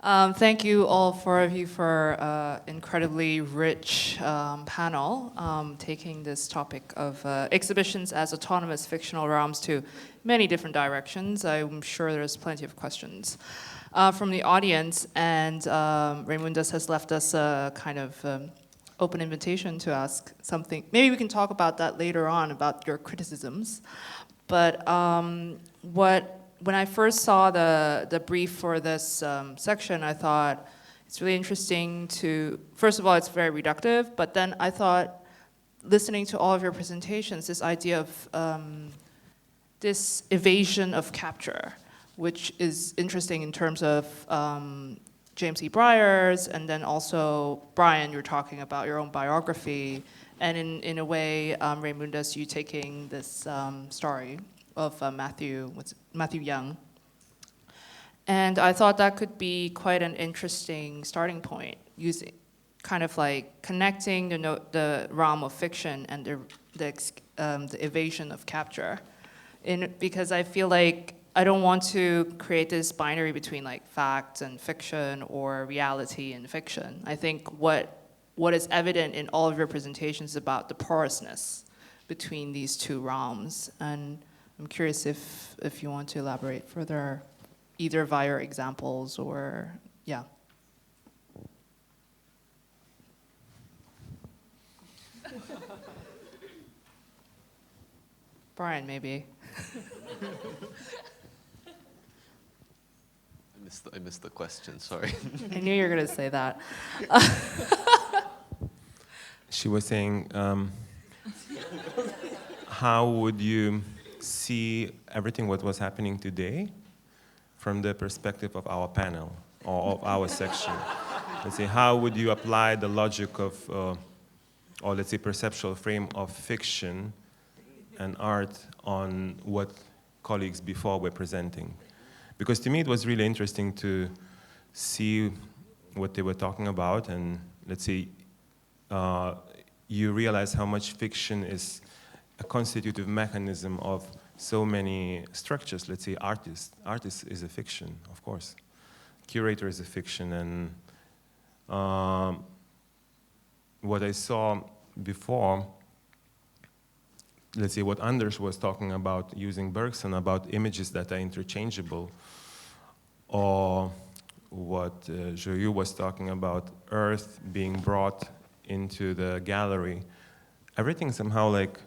Thank you all four of you for incredibly rich panel, taking this topic of exhibitions as autonomous fictional realms to many different directions. I'm sure there's plenty of questions from the audience, and Raimundas has left us a kind of open invitation to ask something. Maybe we can talk about that later on, about your criticisms. But when I first saw the brief for this section, I thought it's really interesting to, first of all, it's very reductive, but then I thought, listening to all of your presentations, this idea of this evasion of capture, which is interesting in terms of James E. Breyer's, and then also, Brian, you're talking about your own biography, and in a way, Raimundas, you taking this story of Matthew Young. And I thought that could be quite an interesting starting point, using kind of like connecting the realm of fiction and the evasion of capture. Because I feel like I don't want to create this binary between like fact and fiction or reality and fiction. I think what is evident in all of your presentations is about the porousness between these two realms. And I'm curious if you want to elaborate further, either via examples or, yeah. Brian, maybe. I missed the question, sorry. I knew you were going to say that. She was saying, how would you see everything what was happening today from the perspective of our panel or of our section? Let's say, how would you apply the logic of, or let's say perceptual frame of fiction and art on what colleagues before were presenting? Because to me it was really interesting to see what they were talking about, and let's say you realize how much fiction is a constitutive mechanism of so many structures. Let's say artist is a fiction, of course. Curator is a fiction, and what I saw before, let's say what Anders was talking about using Bergson, about images that are interchangeable, or what Xiaoyu was talking about, earth being brought into the gallery. Everything somehow like,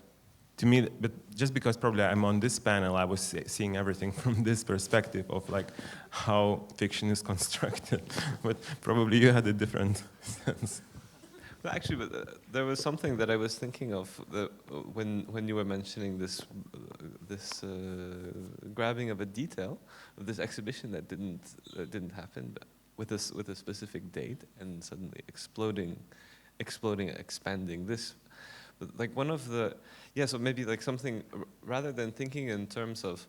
to me, but just because probably I'm on this panel, I was seeing everything from this perspective of like how fiction is constructed, but probably you had a different sense. Well, actually, there was something that I was thinking of when you were mentioning this grabbing of a detail of this exhibition that didn't happen, with a specific date, and suddenly exploding, expanding. This, like one of the, yeah. So maybe like something rather than thinking in terms of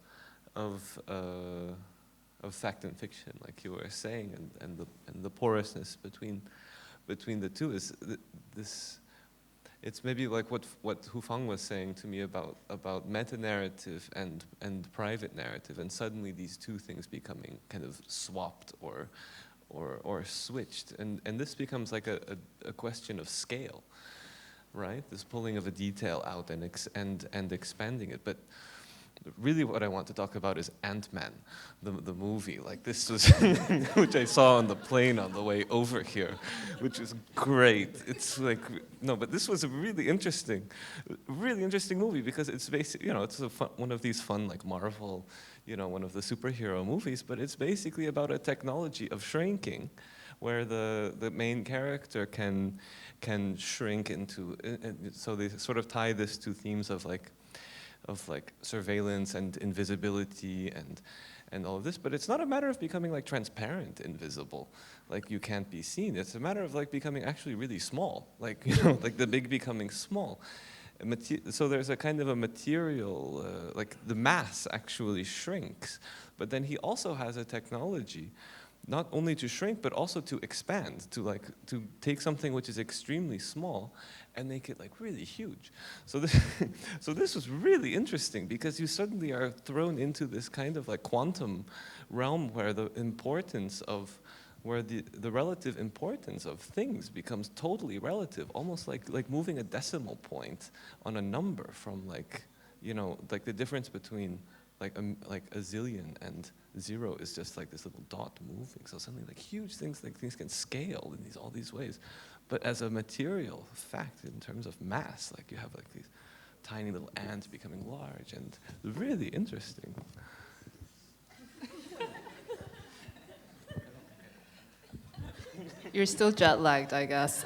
fact and fiction, like you were saying, and the porousness between the two is this. It's maybe like what Hufang was saying to me about meta-narrative and private narrative, and suddenly these two things becoming kind of swapped or switched, and this becomes like a question of scale, right? This pulling of a detail out and expanding it, but. Really what I want to talk about is Ant-Man, the movie. Like this was, which I saw on the plane on the way over here, which is great. It's like, no, but this was a really interesting movie because it's basically, it's one of these fun like Marvel, one of the superhero movies, but it's basically about a technology of shrinking where the main character can shrink into, so they sort of tie this to themes of surveillance and invisibility and all of this, but it's not a matter of becoming like transparent, invisible, like you can't be seen. It's a matter of like becoming actually really small, like like the big becoming small. So there's a kind of a material, like the mass actually shrinks, but then he also has a technology not only to shrink, but also to expand, to take something which is extremely small and make it like really huge. So this was really interesting because you suddenly are thrown into this kind of like quantum realm where the importance of where the relative importance of things becomes totally relative, almost like moving a decimal point on a number from like, you know, like the difference between like a zillion and 0 is just like this little dot moving. So suddenly like huge things, like things can scale in all these ways. But as a material fact, in terms of mass, like you have like these tiny little ants becoming large, and really interesting. You're still jet lagged, I guess.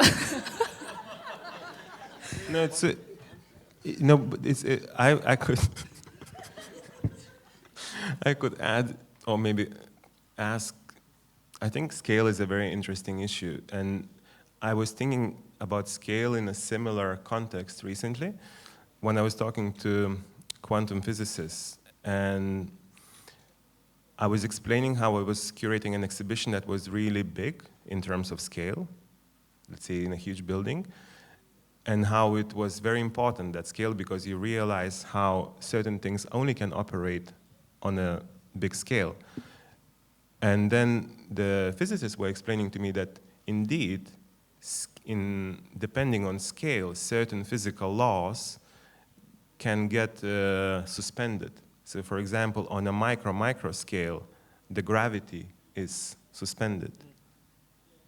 No, it's no, but I could I could add or maybe ask. I think scale is a very interesting issue, and I was thinking about scale in a similar context recently when I was talking to quantum physicists, and I was explaining how I was curating an exhibition that was really big in terms of scale, let's say in a huge building, and how it was very important, that scale, because you realize how certain things only can operate on a big scale. And then the physicists were explaining to me that indeed, depending on scale, certain physical laws can get suspended. So for example, on a micro scale, the gravity is suspended.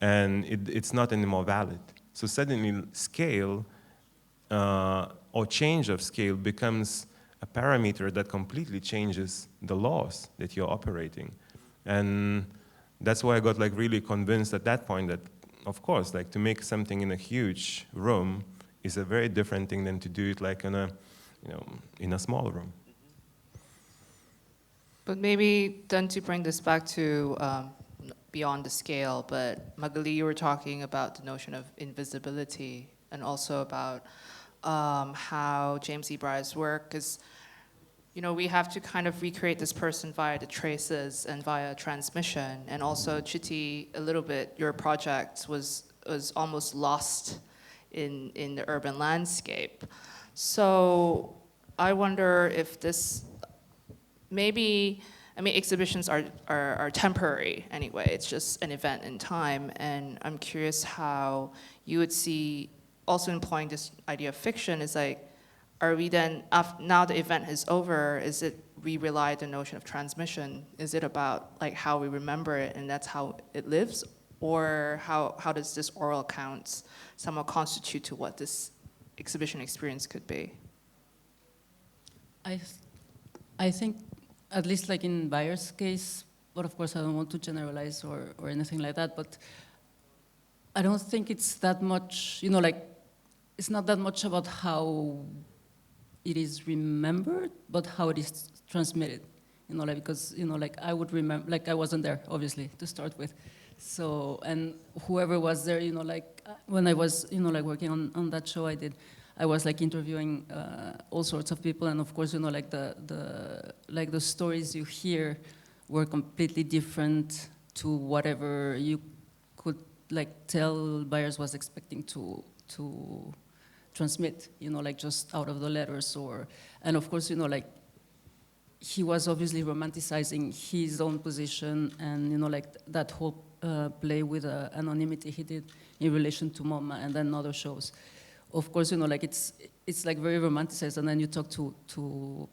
And it's not anymore valid. So suddenly scale or change of scale becomes a parameter that completely changes the laws that you're operating. And that's why I got like really convinced at that point that, of course, like to make something in a huge room is a very different thing than to do it like in a, you know, in a small room. But maybe then to bring this back to beyond the scale, but Magali, you were talking about the notion of invisibility and also about how James E. Bryce's work is, you know, we have to kind of recreate this person via the traces and via transmission. And also, Chitti, a little bit, your project was almost lost in the urban landscape. So I wonder if this, maybe, I mean, exhibitions are temporary anyway. It's just an event in time. And I'm curious how you would see, also employing this idea of fiction, is like, are we then, now the event is over, is it, we rely on the notion of transmission? Is it about like how we remember it and that's how it lives? Or how does this oral accounts somehow constitute to what this exhibition experience could be? I think, at least like in Bayer's case, but of course I don't want to generalize or anything like that, but I don't think it's that much, you know, like, it's not that much about how it is remembered, but how it is transmitted, you know, like, because, you know, like I would remember, like I wasn't there, obviously, to start with. So, and whoever was there, you know, like when I was, you know, like working on that show I was like interviewing all sorts of people, and of course, you know, like the stories you hear were completely different to whatever you could like tell Byers was expecting to transmit, you know, like just out of the letters and of course, you know, like he was obviously romanticizing his own position and, you know, like that whole play with anonymity he did in relation to MoMA and then other shows. Of course, you know, like it's like very romanticized, and then you talk to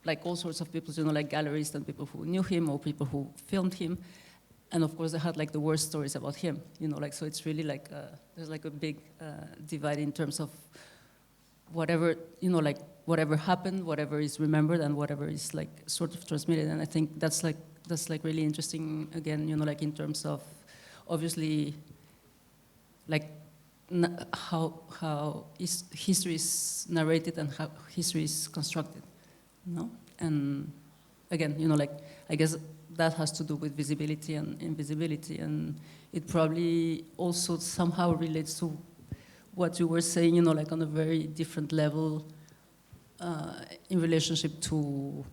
like all sorts of people, you know, like galleries and people who knew him or people who filmed him. And of course, they had like the worst stories about him, you know, like, so it's really like, there's like a big divide in terms of whatever, you know, like whatever happened, whatever is remembered and whatever is like sort of transmitted. And I think that's like really interesting, again, you know, like in terms of obviously like how history is narrated and how history is constructed, you know? And again, you know, like, I guess that has to do with visibility and invisibility, and it probably also somehow relates to what you were saying, you know, like on a very different level in relationship to,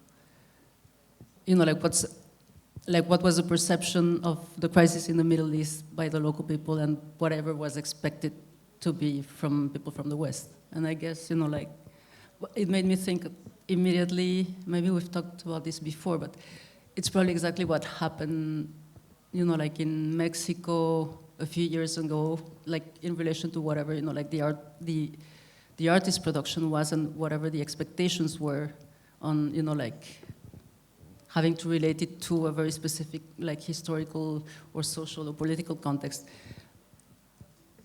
you know, like what was the perception of the crisis in the Middle East by the local people and whatever was expected to be from people from the West. And I guess, you know, like, it made me think immediately, maybe we've talked about this before, but it's probably exactly what happened you know, like in Mexico a few years ago, like in relation to whatever, you know, like the artist's production was and whatever the expectations were on, you know, like having to relate it to a very specific, like historical or social or political context.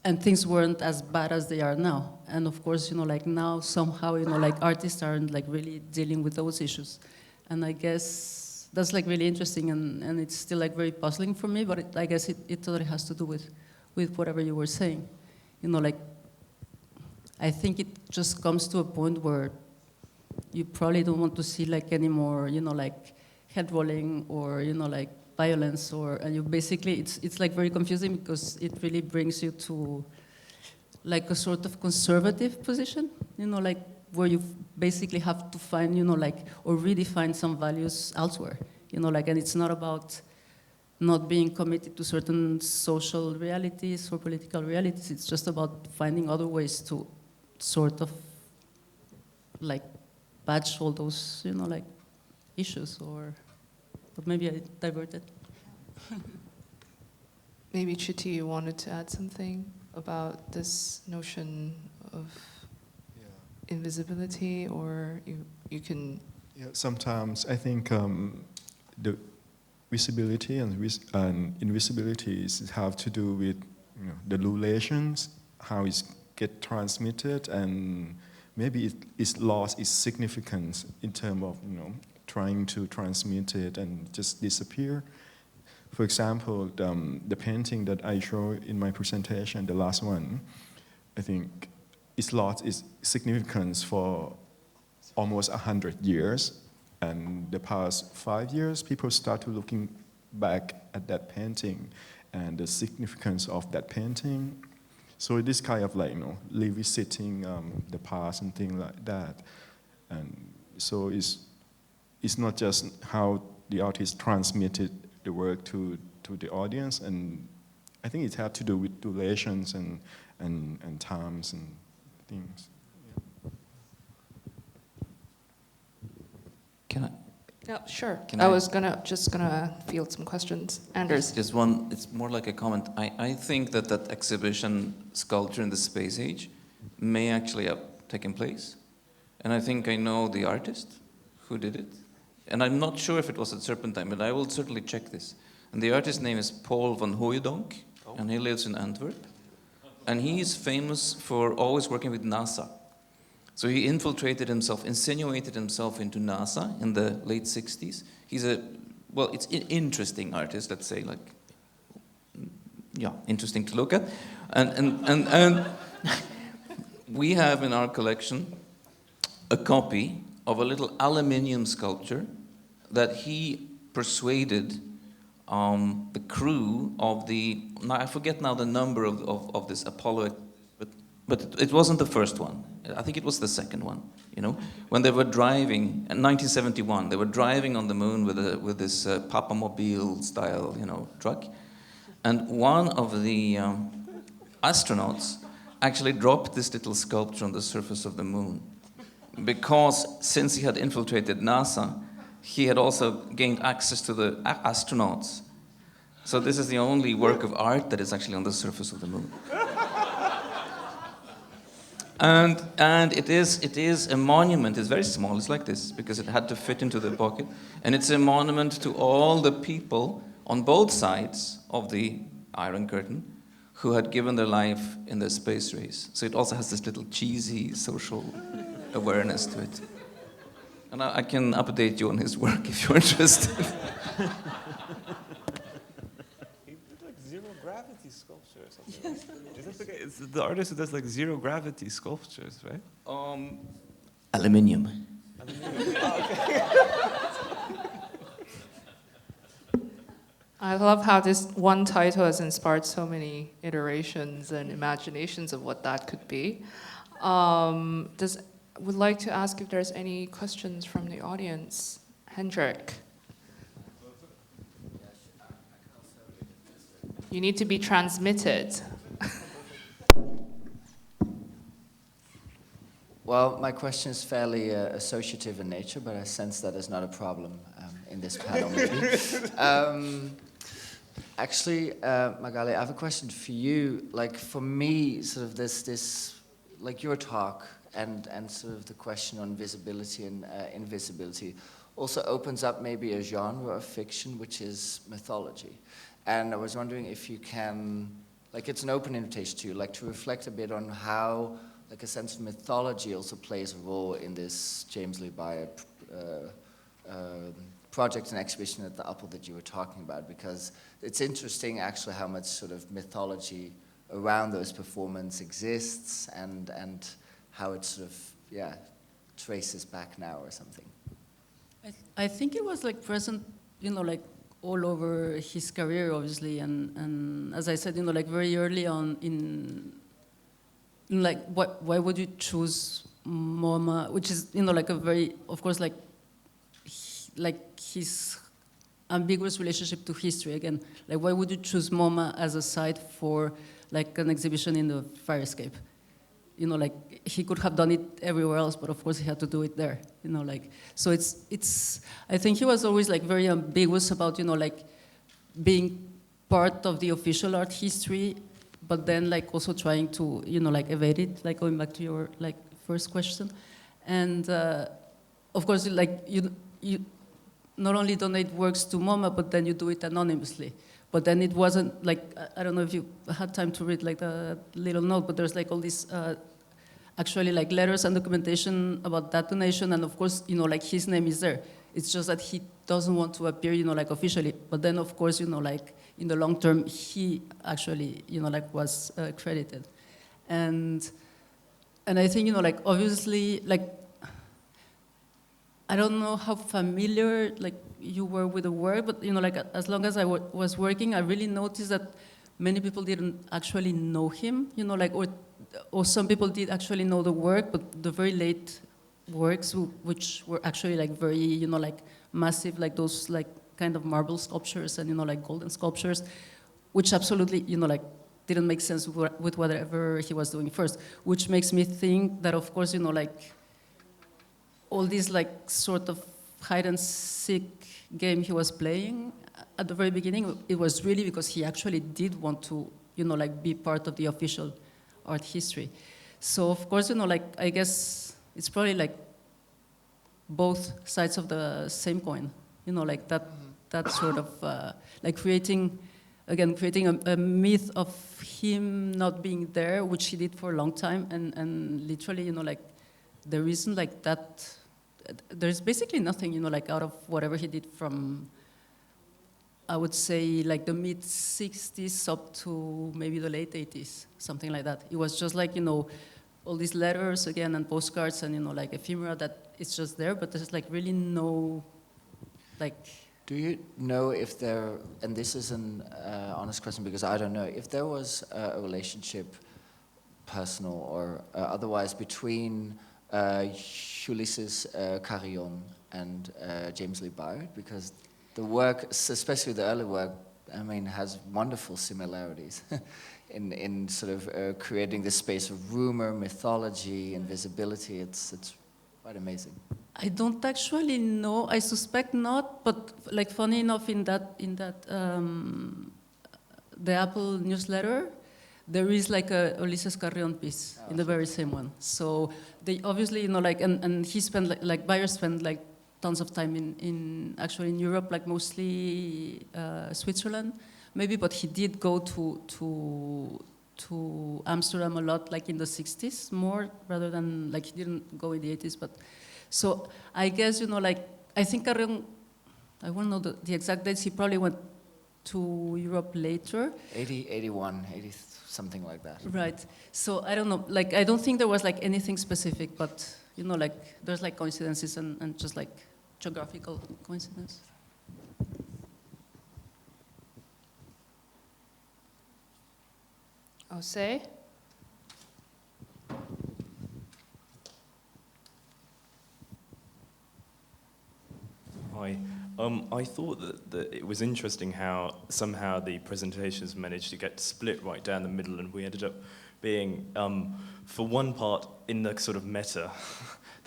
And things weren't as bad as they are now. And of course, you know, like now somehow, you know, like artists aren't like really dealing with those issues. And I guess that's like really interesting and it's still like very puzzling for me, but I guess it totally has to do with whatever you were saying. You know, like, I think it just comes to a point where you probably don't want to see like any more, you know, like head rolling or, you know, like violence and you basically, it's like very confusing because it really brings you to like a sort of conservative position, you know, like where you basically have to find, you know, like, or redefine some values elsewhere, you know, like, and it's not about not being committed to certain social realities or political realities, it's just about finding other ways to sort of like patch all those, you know, like issues but maybe I diverted. Maybe Chitti, you wanted to add something about this notion of invisibility, or you can... Yeah, sometimes I think the visibility and invisibility have to do with, you know, the relations, how it get transmitted, and maybe it's lost its significance in terms of, you know, trying to transmit it and just disappear. For example, the painting that I showed in my presentation, the last one, I think it's lost its significance for almost 100 years. And the past 5 years, people start to looking back at that painting and the significance of that painting. So this kind of like, you know, revisiting the past and things like that. And so it's not just how the artist transmitted the work to the audience, and I think it had to do with relations and times and things. Can I? Yeah, sure. Can I I- was just gonna field some questions. Anders. Just one, it's more like a comment. I think that exhibition sculpture in the space age may actually have taken place. And I think I know the artist who did it. And I'm not sure if it was at Serpentine, but I will certainly check this. And the artist's name is Paul van Hooijdonk, and he lives in Antwerp. And he is famous for always working with NASA. So he insinuated himself into NASA in the late 60s. He's it's an interesting artist, let's say, like, yeah, interesting to look at. And we have in our collection a copy of a little aluminium sculpture that he persuaded the crew of now I forget now the number of this Apollo, but it wasn't the first one. I think it was the second one, you know, when they were driving, in 1971, they were driving on the moon with this Papamobile style, you know, truck. And one of the astronauts actually dropped this little sculpture on the surface of the moon, because since he had infiltrated NASA, he had also gained access to the astronauts. So this is the only work of art that is actually on the surface of the moon. And it is a monument. It's very small. It's like this because it had to fit into the pocket. And it's a monument to all the people on both sides of the Iron Curtain who had given their life in the space race. So it also has this little cheesy social awareness to it. And I can update you on his work if you're interested. He did like zero gravity sculpture or something. Is that the guy? It's the artist who does like zero gravity sculptures, right? Aluminium. I love how this one title has inspired so many iterations and imaginations of what that could be. Would like to ask if there's any questions from the audience. Hendrik. You need to be transmitted. Well, my question is fairly associative in nature, but I sense that is not a problem in this panel, maybe. Actually, Magali, I have a question for you. Like for me, sort of this like your talk and sort of the question on visibility and invisibility also opens up maybe a genre of fiction, which is mythology. And I was wondering if you can, like it's an open invitation to you, like to reflect a bit on how like a sense of mythology also plays a role in this James Lee Byer project and exhibition at the Apple that you were talking about, because it's interesting actually how much sort of mythology around those performances exists and how it sort of, yeah, traces back now or something. I think it was like present, you know, like all over his career, obviously, and as I said, you know, like very early on in like, why would you choose MoMA, which is, you know, like a very, of course, like his ambiguous relationship to history again. Like, why would you choose MoMA as a site for like an exhibition in the fire escape? You know, like he could have done it everywhere else, but of course he had to do it there. You know, like so it's. I think he was always like very ambiguous about, you know, like being part of the official art history, but then like also trying to, you know, like evade it. Like going back to your like first question, and of course like you not only donate works to MoMA, but then you do it anonymously. But then it wasn't like, I don't know if you had time to read like the little note, but there's like all these actually like letters and documentation about that donation, and of course, you know, like his name is there. It's just that he doesn't want to appear, you know, like officially. But then of course, you know, like in the long term, he actually, you know, like was credited. And I think, you know, like obviously, like, I don't know how familiar like you were with the work, but you know, like as long as I was working, I really noticed that many people didn't actually know him. You know, like or some people did actually know the work, but the very late works, which were actually like very, you know, like massive, like those like kind of marble sculptures and, you know, like golden sculptures, which absolutely, you know, like didn't make sense with whatever he was doing first, which makes me think that of course, you know, like all these like sort of hide and seek game he was playing at the very beginning, it was really because he actually did want to, you know, like be part of the official art history. So of course, you know, like I guess it's probably like both sides of the same coin, you know, like that sort of like creating a myth of him not being there, which he did for a long time, and literally, you know, like there isn't like that, there's basically nothing, you know, like out of whatever he did from, I would say, like the mid-60s up to maybe the late 80s, something like that. It was just like, you know, all these letters again and postcards and, you know, like ephemera that it's just there, but there's like really no, like... Do you know if there, and this is an honest question because I don't know, if there was a relationship, personal or otherwise, between Ulysses Carillon and James Lee Byer, because the work, especially the early work, I mean, has wonderful similarities in sort of creating this space of rumor, mythology, and visibility. It's quite amazing. I don't actually know. I suspect not, but like funny enough, in that the Apple newsletter, there is like a Ulysses Carrion piece in the very same one. So they obviously, you know, like, and he spent like Byer spent like tons of time in actually in Europe, like mostly Switzerland, maybe, but he did go to Amsterdam a lot, like in the 60s more, rather than, like he didn't go in the 80s, but, so I guess, you know, like, I think Carrion, I won't know the exact dates, he probably went to Europe later. 80, 81, 80, something like that. Right, so I don't know, like, I don't think there was like anything specific, but, you know, like, there's like coincidences and just like geographical coincidence. Osei? Hi. I thought that it was interesting how somehow the presentations managed to get split right down the middle, and we ended up being, for one part, in the sort of meta,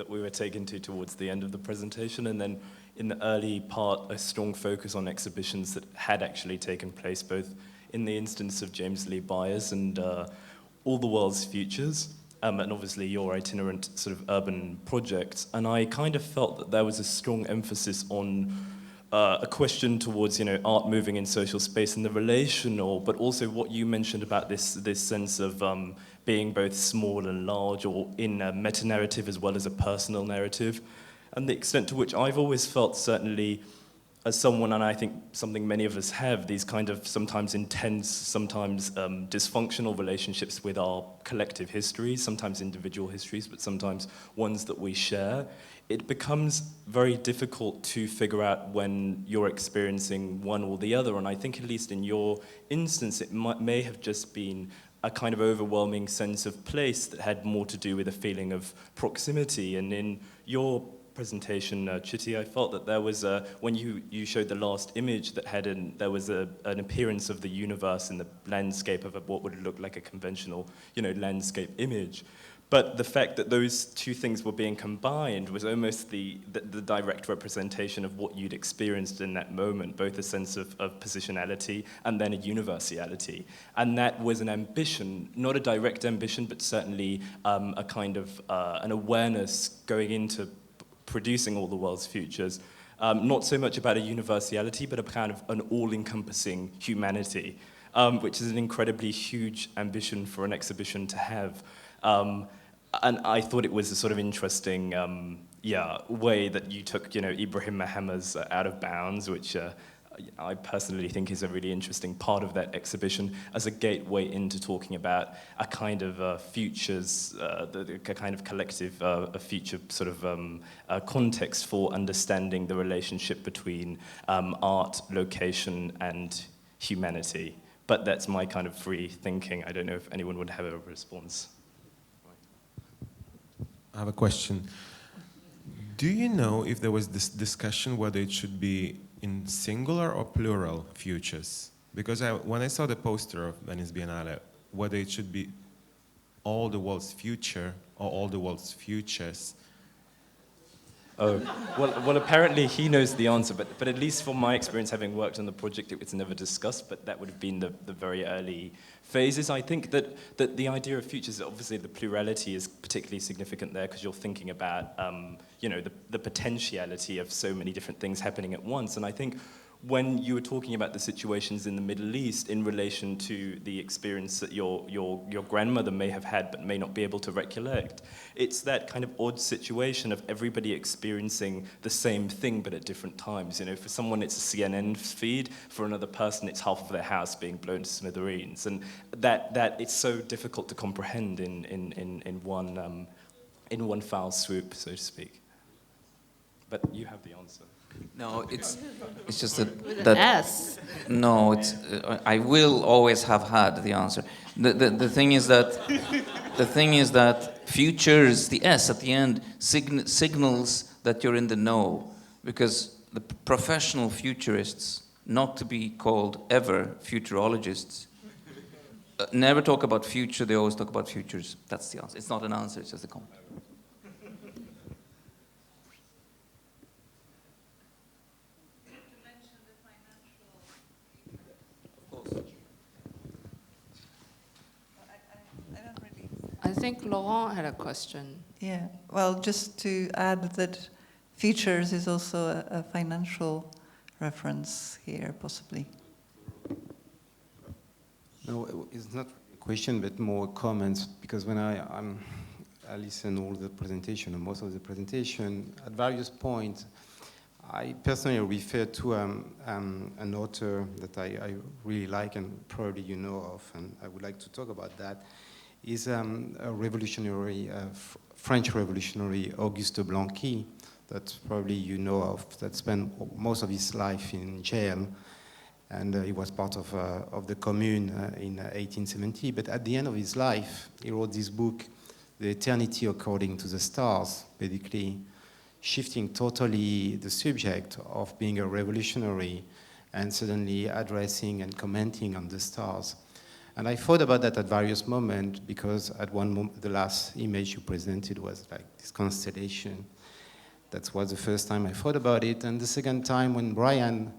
that we were taken to towards the end of the presentation, and then in the early part, a strong focus on exhibitions that had actually taken place, both in the instance of James Lee Byers and All the World's Futures, and obviously your itinerant sort of urban projects. And I kind of felt that there was a strong emphasis on a question towards, you know, art moving in social space and the relational, but also what you mentioned about this sense of being both small and large, or in a meta-narrative as well as a personal narrative. And the extent to which I've always felt, certainly as someone, and I think something many of us have, these kind of sometimes intense, sometimes dysfunctional relationships with our collective histories, sometimes individual histories, but sometimes ones that we share. It becomes very difficult to figure out when you're experiencing one or the other, and I think at least in your instance, it may have just been a kind of overwhelming sense of place that had more to do with a feeling of proximity. And in your presentation, Chitti, I felt that there was when you showed the last image that had there was an appearance of the universe in the landscape of what would look like a conventional, you know, landscape image. But the fact that those two things were being combined was almost the direct representation of what you'd experienced in that moment, both a sense of positionality and then a universality. And that was an ambition, not a direct ambition, but certainly a kind of an awareness going into producing All the World's Futures, not so much about a universality, but a kind of an all-encompassing humanity, which is an incredibly huge ambition for an exhibition to have. And I thought it was a sort of interesting, way that you took, you know, Ibrahim Mahama's Out of Bounds, which I personally think is a really interesting part of that exhibition as a gateway into talking about a kind of futures, a kind of collective a future sort of context for understanding the relationship between art, location, and humanity. But that's my kind of free thinking. I don't know if anyone would have a response. I have a question. Do you know if there was this discussion whether it should be in singular or plural futures? Because when I saw the poster of Venice Biennale, whether it should be all the world's future or all the world's futures. Oh, well, apparently he knows the answer, but at least from my experience, having worked on the project, it was never discussed, but that would have been the very early phases. I think that the idea of futures, obviously the plurality is particularly significant there, because you're thinking about, you know, the potentiality of so many different things happening at once. And I think when you were talking about the situations in the Middle East in relation to the experience that your grandmother may have had but may not be able to recollect, it's that kind of odd situation of everybody experiencing the same thing but at different times. You know, for someone it's a CNN feed, for another person it's half of their house being blown to smithereens, and that it's so difficult to comprehend in one foul swoop, so to speak. But you have the answer. No, it's just that. With an S. No, it's. I will always have had the answer. The thing is that futures, the S at the end, signals that you're in the know, because the professional futurists, not to be called ever futurologists, never talk about future. They always talk about futures. That's the answer. It's not an answer. It's just a comment. I think Laurent had a question. Yeah, well, just to add that futures is also a financial reference here, possibly. No, it's not a question, but more comments, because when I listen all the presentation, or most of the presentation, at various points, I personally refer to an author that I really like, and probably you know of, and I would like to talk about that. Is a revolutionary, French revolutionary, Auguste Blanqui, that probably you know of, that spent most of his life in jail, and he was part of the Commune in 1870. But at the end of his life, he wrote this book, The Eternity According to the Stars, basically shifting totally the subject of being a revolutionary and suddenly addressing and commenting on the stars. And I thought about that at various moments, because at one moment, the last image you presented was like this constellation. That was the first time I thought about it. And the second time when Brian,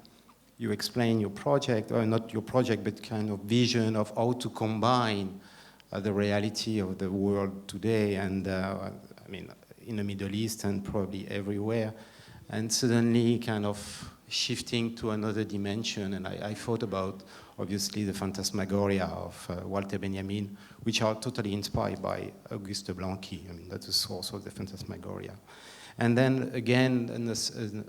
you explained your project, or not your project, but kind of vision of how to combine the reality of the world today and, I mean, in the Middle East and probably everywhere, and suddenly kind of shifting to another dimension. And I thought about, obviously, the phantasmagoria of Walter Benjamin, which are totally inspired by Auguste Blanqui. I mean, that's the source of the phantasmagoria. And then again,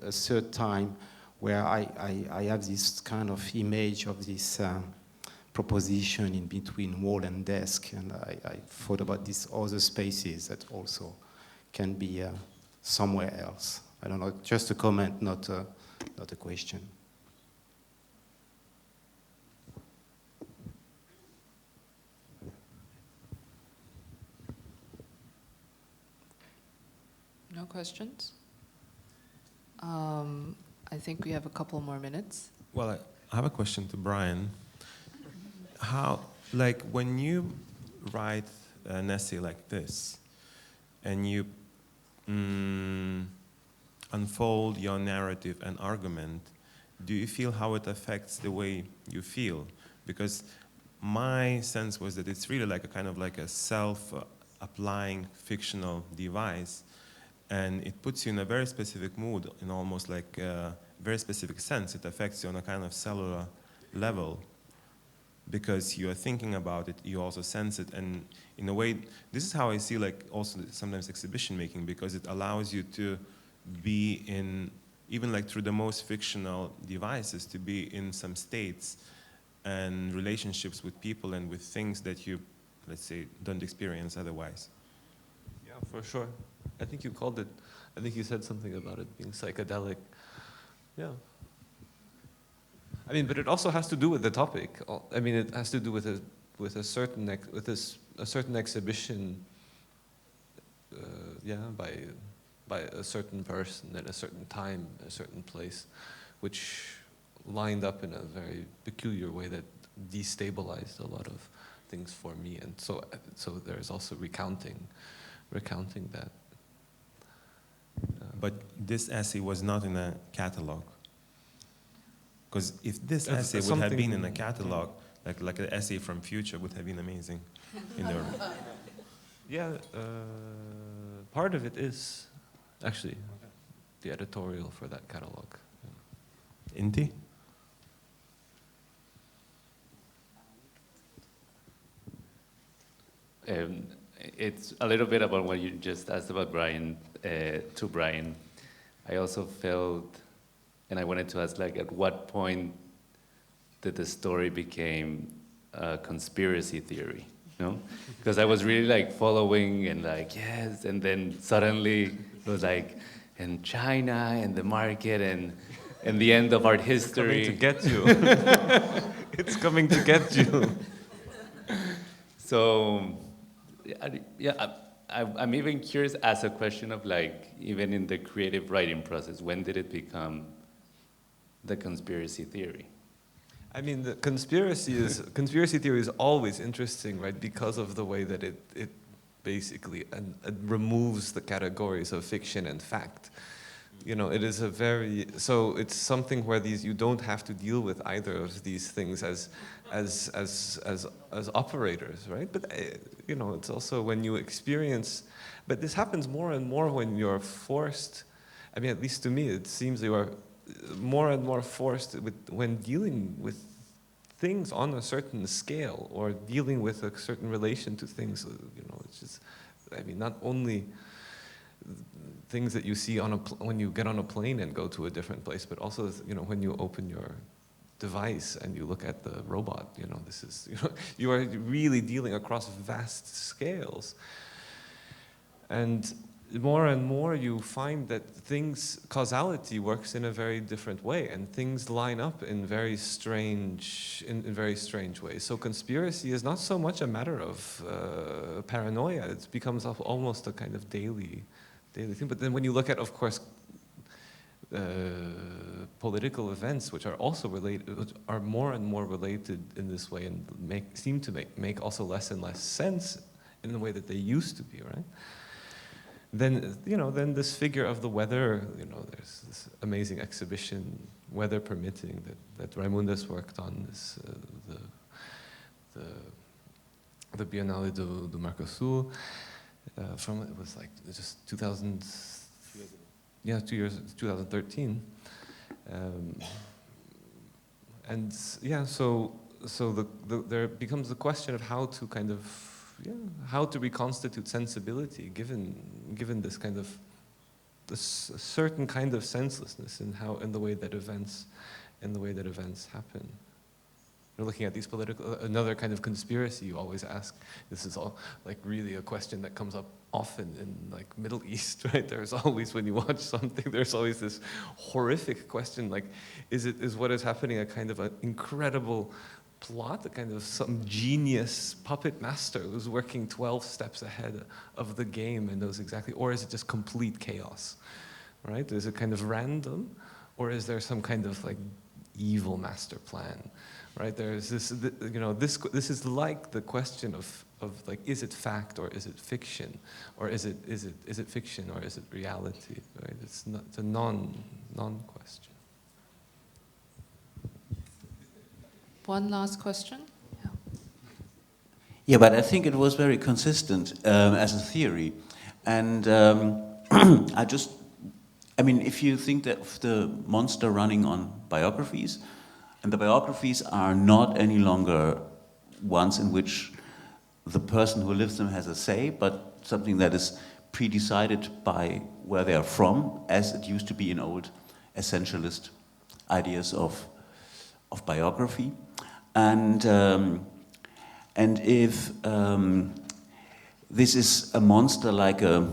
a third time, where I have this kind of image of this proposition in between wall and desk, and I thought about these other spaces that also can be somewhere else. I don't know, just a comment, not a question. No questions? I think we have a couple more minutes. Well, I have a question to Brian. How, like, when you write an essay like this, and you unfold your narrative and argument, do you feel how it affects the way you feel? Because my sense was that it's really like a kind of like a self-applying fictional device, and it puts you in a very specific mood, in almost like a very specific sense. It affects you on a kind of cellular level, because you are thinking about it, you also sense it, and in a way, this is how I see like also sometimes exhibition making, because it allows you to be in, even like through the most fictional devices, to be in some states and relationships with people and with things that you, let's say, don't experience otherwise. Yeah, for sure. I think you called it, I think you said something about it being psychedelic. Yeah. I mean, but it also has to do with the topic. I mean, it has to do with a certain exhibition, yeah, by a certain person at a certain time, a certain place, which lined up in a very peculiar way that destabilized a lot of things for me, and so there's also recounting that. But this essay was not in a catalog. Because if this essay would have been in a catalog, like an essay from Future would have been amazing. Yeah, part of it is actually the editorial for that catalog. Inti? It's a little bit about what you just asked about Brian, to Brian. I also felt, and I wanted to ask, like, at what point did the story became a conspiracy theory, you know? Because I was really like following and like, yes, and then suddenly it was like, and China and the market and the end of art history. It's coming to get you. It's coming to get you. So, yeah, I'm even curious as a question of like, even in the creative writing process, when did it become the conspiracy theory? I mean, the conspiracy theory is always interesting, right? Because of the way that it basically it removes the categories of fiction and fact. You know, it is so it's something where you don't have to deal with either of these things as operators, right? But you know, it's also when you experience, but this happens more and more when you're forced. I mean, at least to me, it seems you are more and more forced when dealing with things on a certain scale or dealing with a certain relation to things. You know, it's just, I mean, not only things that you see when you get on a plane and go to a different place, but also, you know, when you open your device and you look at the robot, you know, this is, you know, you are really dealing across vast scales. And more and more you find that causality works in a very different way, and things line up in very strange ways. So conspiracy is not so much a matter of paranoia. It becomes almost a kind of daily thing. But then when you look at, of course, political events, which are also related, which are more and more related in this way, and seem to make also less and less sense in the way that they used to be, right? Then, then this figure of the weather, there's this amazing exhibition, weather permitting, that Raimundas worked on, this, the Biennale do Mercosul, from, it was like just 2000, yeah, 2 years, 2013. And yeah, so there becomes the question of how to kind of, how to reconstitute sensibility given this kind of, this certain kind of senselessness in the way that events happen. You're looking at these political, another kind of conspiracy you always ask. This is all like really a question that comes up often in like Middle East, right? There's always, when you watch something, there's always this horrific question, like, is what is happening a kind of an incredible plot, a kind of some genius puppet master who's working 12 steps ahead of the game and knows exactly, or is it just complete chaos, right? Is it kind of random, or is there some kind of like evil master plan? Right, there's this, this is like the question of like, is it fact or is it fiction, or is it fiction or is it reality? Right, it's a non question. One last question. Yeah, but I think it was very consistent as a theory, and I mean, if you think that of the monster running on biographies. And the biographies are not any longer ones in which the person who lives them has a say, but something that is pre-decided by where they are from, as it used to be in old essentialist ideas of biography. And if this is a monster like a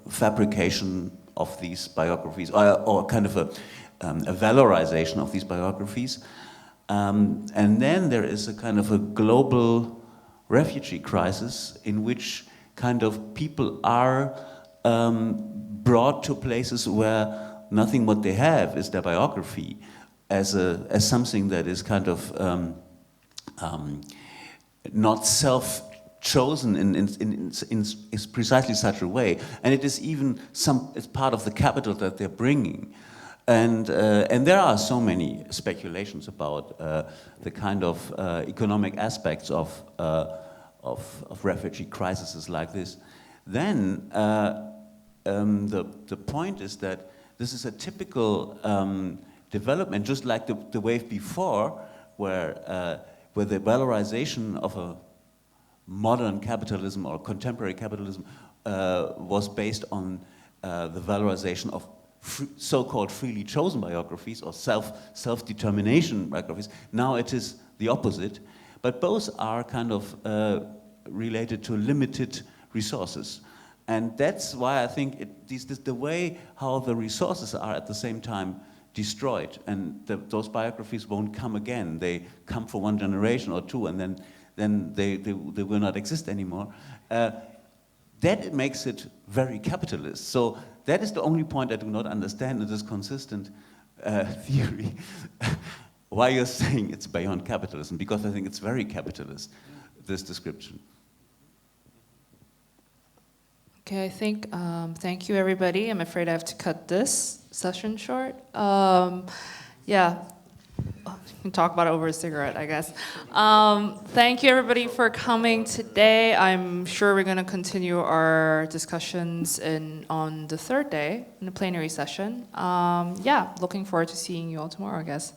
fabrication of these biographies, or kind of a valorization of these biographies. And then there is a kind of a global refugee crisis in which kind of people are brought to places where nothing what they have is their biography as something that is kind of not self-chosen in precisely such a way. And it is even it's part of the capital that they're bringing. And there are so many speculations about the kind of economic aspects of refugee crises like this. Then the point is that this is a typical development, just like the wave before, where the valorization of a modern capitalism or contemporary capitalism was based on the valorization of so-called freely chosen biographies or self-determination biographies. Now it is the opposite, but both are kind of related to limited resources. And that's why I think the way how the resources are at the same time destroyed, and those biographies won't come again. They come for one generation or two, and then they will not exist anymore. That makes it very capitalist. So that is the only point I do not understand in this consistent theory. Why you're saying it's beyond capitalism, because I think it's very capitalist, this description. Okay, I think, thank you everybody. I'm afraid I have to cut this session short. Yeah, we can talk about it over a cigarette, I guess. Thank you everybody for coming today. I'm sure we're going to continue our discussions on the third day in the plenary session. Yeah, looking forward to seeing you all tomorrow, I guess.